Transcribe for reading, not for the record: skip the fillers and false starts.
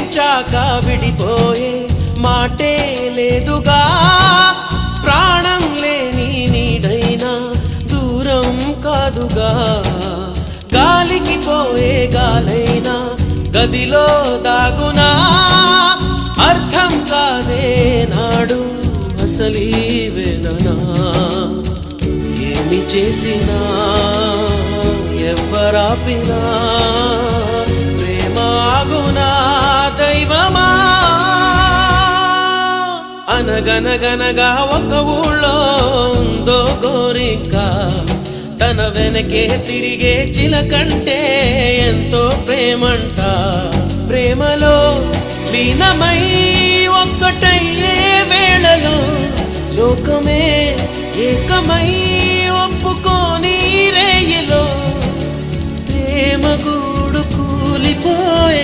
ప్రేమించాక విడిపోయే మాటే లేదుగా, ప్రాణం లేని నీడైనా దూరం కాదుగా, గాలికి పోయే గాలైనా గదిలో దాగునా, అర్థం కాదే నాడు అసలీ వేదనా, ఏమి చేసినా ఎవ్వరాపినా ప్రేమాగునా దైవమా. అనగనగనగా ఒక ఊళ్ళో ఉందో గోరిక, తన వెనకే తిరిగే చిలకంటే ఎంతో ప్రేమంట, ప్రేమలో లీనమై ఒక్కటయ్యే వేళలో లోకమే ఏకమై ఒప్పుకోని రేయిలో ప్రేమ గూడు కూలిపోయే